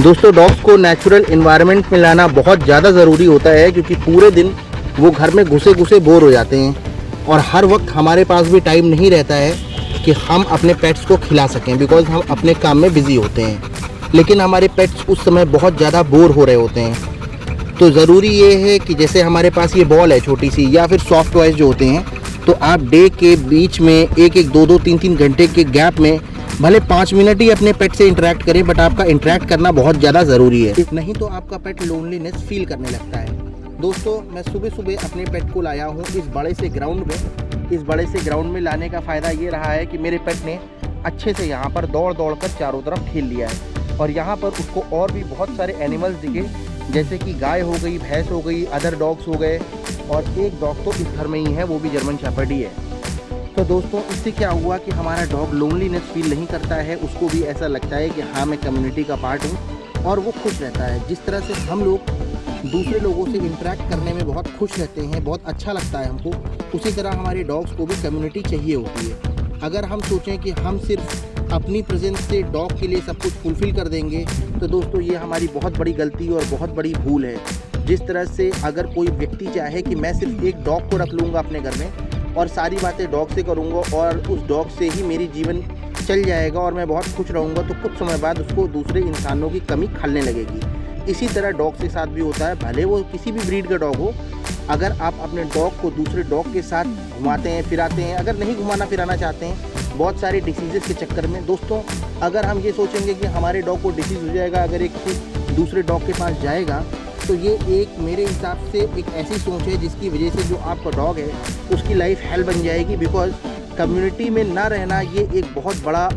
दोस्तों डॉग्स को natural environment में लाना बहुत ज़्यादा ज़रूरी होता है, क्योंकि पूरे दिन वो घर में घुसे घुसे बोर हो जाते हैं और हर वक्त हमारे पास भी टाइम नहीं रहता है कि हम अपने पेट्स को खिला सकें, बिकॉज़ हम अपने काम में बिज़ी होते हैं। लेकिन हमारे पेट्स उस समय बहुत ज़्यादा बोर हो रहे होते हैं। तो ज़रूरी ये है कि जैसे हमारे पास ये बॉल है छोटी सी, या फिर सॉफ्ट टॉयज़ जो होते हैं, तो आप डे के बीच में एक एक दो दो तीन तीन घंटे के गैप में भले 5 मिनट ही अपने पेट से इंटरेक्ट करें, बट आपका इंटरेक्ट करना बहुत ज़्यादा ज़रूरी है, नहीं तो आपका पेट लोनलीनेस फील करने लगता है। दोस्तों मैं सुबह सुबह अपने पेट को लाया हूँ इस बड़े से ग्राउंड में। इस बड़े से ग्राउंड में लाने का फ़ायदा ये रहा है कि मेरे पेट ने अच्छे से यहाँ पर दौड़ दौड़ कर चारों तरफ खेल लिया है, और यहाँ पर उसको और भी बहुत सारे एनिमल्स दिखे, जैसे कि गाय हो गई, भैंस हो गई, अदर डॉग्स हो गए, और एक डॉग तो इस घर में ही है, वो भी जर्मन शेफर्ड ही है। तो दोस्तों इससे क्या हुआ कि हमारा डॉग लोनलीनेस फील नहीं करता है, उसको भी ऐसा लगता है कि हाँ मैं कम्युनिटी का पार्ट हूँ, और वो खुश रहता है। जिस तरह से हम लोग दूसरे लोगों से इंटरेक्ट करने में बहुत खुश रहते हैं, बहुत अच्छा लगता है हमको, उसी तरह हमारे डॉग्स को भी कम्युनिटी चाहिए होती है। अगर हम सोचें कि हम सिर्फ अपनी प्रेजेंस से डॉग के लिए सब कुछ फुलफ़िल कर देंगे, तो दोस्तों ये हमारी बहुत बड़ी गलती और बहुत बड़ी भूल है। जिस तरह से अगर कोई व्यक्ति चाहे कि मैं सिर्फ एक डॉग को रख लूँगा अपने घर में और सारी बातें डॉग से करूँगा और उस डॉग से ही मेरी जीवन चल जाएगा और मैं बहुत खुश रहूँगा, तो कुछ समय बाद उसको दूसरे इंसानों की कमी खलने लगेगी। इसी तरह डॉग के साथ भी होता है, भले वो किसी भी ब्रीड का डॉग हो। अगर आप अपने डॉग को दूसरे डॉग के साथ घुमाते हैं फिराते हैं, अगर नहीं घुमाना फिराना चाहते हैं बहुत सारे डिसीज़ के चक्कर में, दोस्तों अगर हम ये सोचेंगे कि हमारे डॉग को डिसीज़ हो जाएगा अगर एक दूसरे डॉग के पास जाएगा, तो ये एक मेरे हिसाब से एक ऐसी सोच है जिसकी वजह से जो आपका डॉग है उसकी लाइफ हेल बन जाएगी। बिकॉज कम्युनिटी में ना रहना ये एक बहुत बड़ा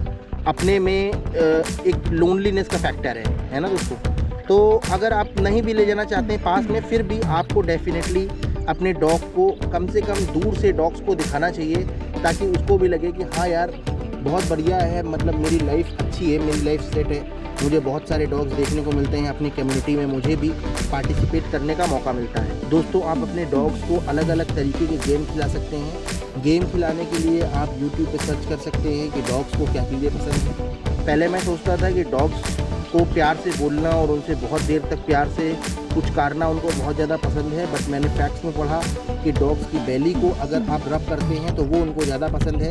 अपने में एक लोनलीनेस का फैक्टर है ना दोस्तों। तो अगर आप नहीं भी ले जाना चाहते हैं पास में, फिर भी आपको डेफिनेटली अपने डॉग को कम से कम दूर से डॉग्स को दिखाना चाहिए, ताकि उसको भी लगे कि हाँ यार बहुत बढ़िया है, मतलब मेरी लाइफ अच्छी है, मेरी लाइफ सेट है, मुझे बहुत सारे डॉग्स देखने को मिलते हैं अपनी कम्युनिटी में, मुझे भी पार्टिसिपेट करने का मौका मिलता है। दोस्तों आप अपने डॉग्स को अलग अलग तरीके के गेम खिला सकते हैं। गेम खिलाने के लिए आप यूट्यूब पे सर्च कर सकते हैं कि डॉग्स को क्या चीज़ें पसंद हैं। पहले मैं सोचता था कि डॉग्स को प्यार से बोलना और उनसे बहुत देर तक प्यार से पुचकारना उनको बहुत ज़्यादा पसंद है, बट मैंने फैक्ट्स में पढ़ा कि डॉग्स की बेली को अगर आप रब करते हैं तो वो उनको ज़्यादा पसंद है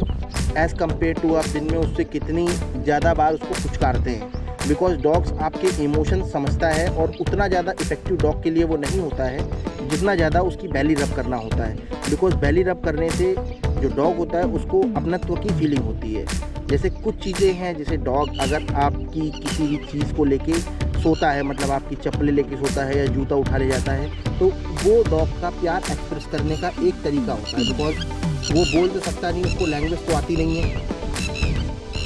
एज़ कम्पेयर टू आप दिन में उससे कितनी ज़्यादा बार उसको पुचकारते हैं। बिकॉज डॉग्स आपके इमोशन समझता है और उतना ज़्यादा इफेक्टिव डॉग के लिए वो नहीं होता है जितना ज़्यादा उसकी बेली रब करना होता है। बिकॉज बेली रब करने से जो डॉग होता है उसको अपनत्व की फीलिंग होती है। जैसे कुछ चीज़ें हैं, जैसे डॉग अगर आपकी किसी भी चीज़ को लेके सोता है, मतलब आपकी चप्पलें लेके सोता है या जूता उठा ले जाता है, तो वो डॉग का प्यार एक्सप्रेस करने का एक तरीका होता है। बिकॉज वो बोल तो सकता नहीं, उसको लैंग्वेज तो आती नहीं है,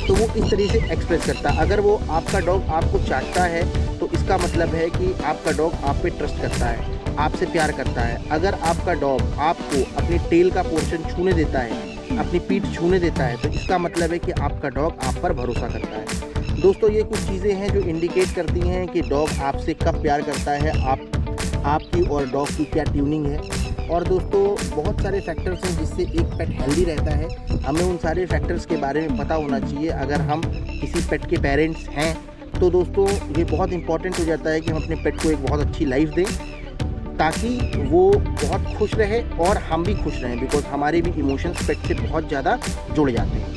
तो वो इस तरीके से एक्सप्रेस करता है। अगर वो आपका डॉग आपको चाटता है तो इसका मतलब है कि आपका डॉग आप पे ट्रस्ट करता है, आपसे प्यार करता है। अगर आपका डॉग आपको अपनी टेल का पोर्शन छूने देता है, अपनी पीठ छूने देता है, तो इसका मतलब है कि आपका डॉग आप पर भरोसा करता है। दोस्तों ये कुछ चीज़ें हैं जो इंडिकेट करती हैं कि डॉग आपसे कब प्यार करता है, आपकी और डॉग की क्या ट्यूनिंग है। और दोस्तों बहुत सारे फैक्टर्स हैं जिससे एक पेट हेल्दी रहता है, हमें उन सारे फैक्टर्स के बारे में पता होना चाहिए। अगर हम किसी पेट के पेरेंट्स हैं तो दोस्तों ये बहुत इंपॉर्टेंट हो जाता है कि हम अपने पेट को एक बहुत अच्छी लाइफ दें, ताकि वो बहुत खुश रहे और हम भी खुश रहें। बिकॉज हमारे भी इमोशंस पेट से बहुत ज़्यादा जुड़ जाते हैं।